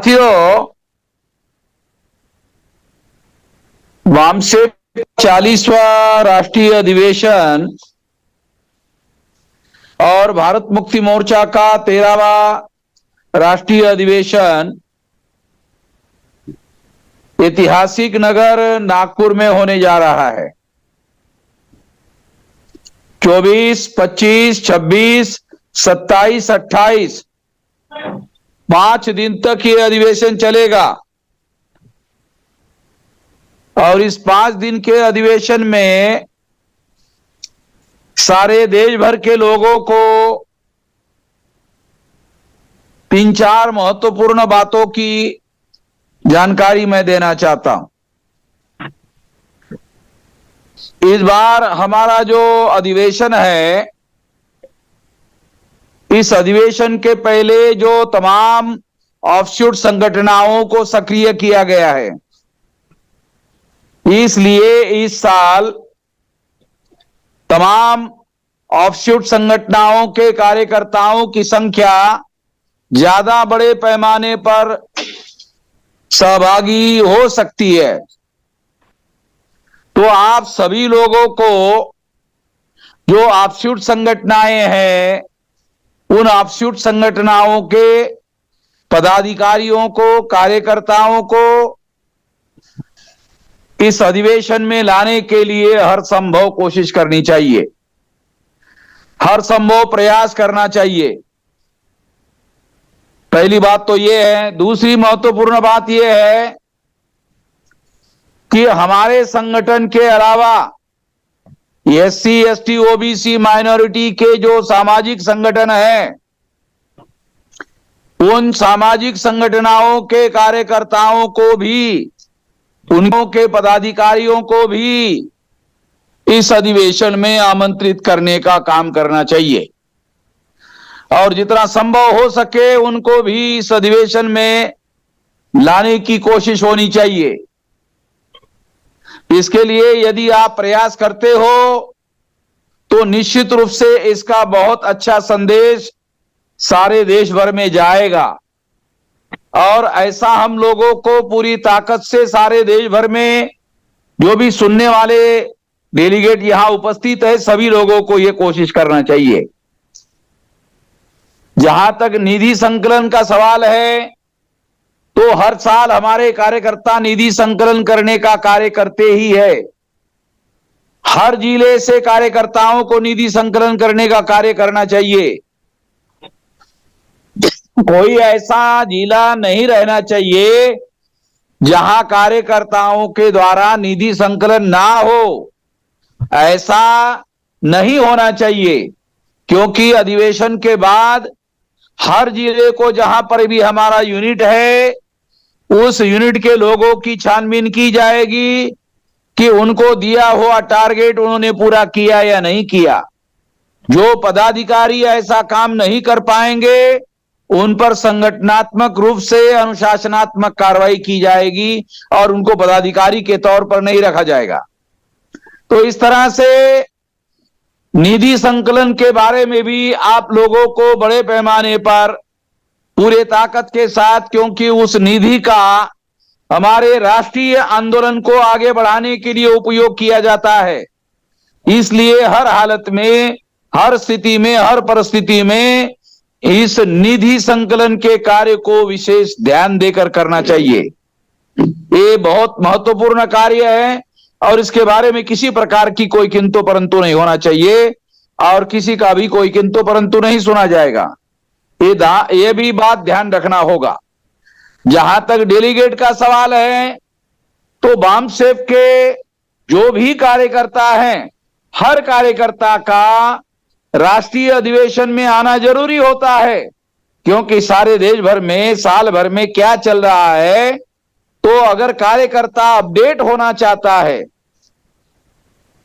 साथियों, वामसेप 40वां राष्ट्रीय अधिवेशन और भारत मुक्ति मोर्चा का 13वां राष्ट्रीय अधिवेशन ऐतिहासिक नगर नागपुर में होने जा रहा है। 24, 25, 26, 27, 28 5 दिन तक ये अधिवेशन चलेगा और इस 5 दिन के अधिवेशन में सारे देश भर के लोगों को 3-4 महत्वपूर्ण बातों की जानकारी मैं देना चाहता हूं। इस बार हमारा जो अधिवेशन है, इस अधिवेशन के पहले जो तमाम ऑफशूट संगठनों को सक्रिय किया गया है, इसलिए इस साल तमाम ऑफशूट संगठनों के कार्यकर्ताओं की संख्या ज्यादा बड़े पैमाने पर सहभागी हो सकती है। तो आप सभी लोगों को जो ऑफशूट संगठनाएं हैं, उन ऑफशूट संगठनों के पदाधिकारियों को, कार्यकर्ताओं को इस अधिवेशन में लाने के लिए हर संभव कोशिश करनी चाहिए, हर संभव प्रयास करना चाहिए। पहली बात तो यह है। दूसरी महत्वपूर्ण बात यह है कि हमारे संगठन के अलावा एससी, एसटी, ओबीसी, माइनॉरिटी के जो सामाजिक संगठन हैं, उन सामाजिक संगठनों के कार्यकर्ताओं को भी, उनके पदाधिकारियों को भी इस अधिवेशन में आमंत्रित करने का काम करना चाहिए और जितना संभव हो सके उनको भी इस अधिवेशन में लाने की कोशिश होनी चाहिए। इसके लिए यदि आप प्रयास करते हो तो निश्चित रूप से इसका बहुत अच्छा संदेश सारे देश भर में जाएगा और ऐसा हम लोगों को पूरी ताकत से सारे देश भर में जो भी सुनने वाले डेलीगेट यहां उपस्थित है, सभी लोगों को यह कोशिश करना चाहिए। जहां तक निधि संकलन का सवाल है, तो हर साल हमारे कार्यकर्ता निधि संकलन करने का कार्य करते ही है। हर जिले से कार्यकर्ताओं को निधि संकलन करने का कार्य करना चाहिए। कोई ऐसा जिला नहीं रहना चाहिए जहां कार्यकर्ताओं के द्वारा निधि संकलन ना हो। ऐसा नहीं होना चाहिए, क्योंकि अधिवेशन के बाद हर जिले को जहां पर भी हमारा यूनिट है, उस यूनिट के लोगों की छानबीन की जाएगी कि उनको दिया हुआ टारगेट उन्होंने पूरा किया या नहीं किया। जो पदाधिकारी ऐसा काम नहीं कर पाएंगे, उन पर संगठनात्मक रूप से अनुशासनात्मक कार्रवाई की जाएगी और उनको पदाधिकारी के तौर पर नहीं रखा जाएगा। तो इस तरह से निधि संकलन के बारे में भी आप लोगों को बड़े पैमाने पर पूरे ताकत के साथ, क्योंकि उस निधि का हमारे राष्ट्रीय आंदोलन को आगे बढ़ाने के लिए उपयोग किया जाता है, इसलिए हर हालत में, हर स्थिति में, हर परिस्थिति में इस निधि संकलन के कार्य को विशेष ध्यान देकर करना चाहिए। ये बहुत महत्वपूर्ण कार्य है और इसके बारे में किसी प्रकार की कोई किंतु परंतु नहीं होना चाहिए और किसी का भी कोई किंतु परंतु नहीं सुना जाएगा। ये भी बात ध्यान रखना होगा। जहां तक डेलीगेट का सवाल है, तो वामसेप के जो भी कार्यकर्ता हैं, हर कार्यकर्ता का राष्ट्रीय अधिवेशन में आना जरूरी होता है, क्योंकि सारे देश भर में साल भर में क्या चल रहा है, तो अगर कार्यकर्ता अपडेट होना चाहता है,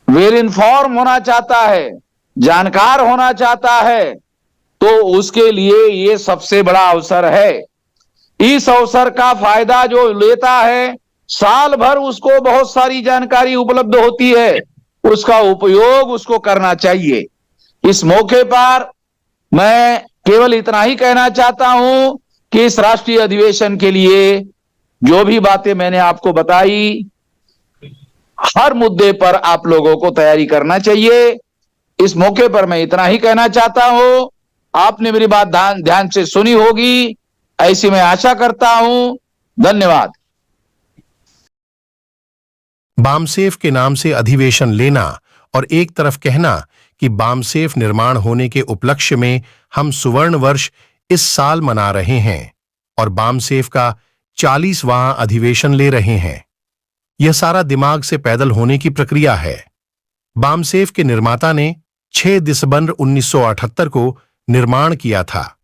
वेल इन्फॉर्म होना चाहता है, जानकार होना चाहता है, तो उसके लिए ये सबसे बड़ा अवसर है। इस अवसर का फायदा जो लेता है, साल भर उसको बहुत सारी जानकारी उपलब्ध होती है, उसका उपयोग उसको करना चाहिए। इस मौके पर मैं केवल इतना ही कहना चाहता हूं कि इस राष्ट्रीय अधिवेशन के लिए जो भी बातें मैंने आपको बताई, हर मुद्दे पर आप लोगों को तैयारी करना चाहिए। इस मौके पर मैं इतना ही कहना चाहता हूं। आपने मेरी बात ध्यान से सुनी होगी, ऐसी मैं आशा करता हूं। धन्यवाद। बामसेफ के नाम से अधिवेशन लेना और एक तरफ कहना कि बामसेफ निर्माण होने के उपलक्ष्य में हम सुवर्ण वर्ष इस साल मना रहे हैं और बामसेफ का 40वां अधिवेशन ले रहे हैं, यह सारा दिमाग से पैदल होने की प्रक्रिया है। बामसेफ के निर्माता ने 6 दिसंबर 1978 को निर्माण किया था।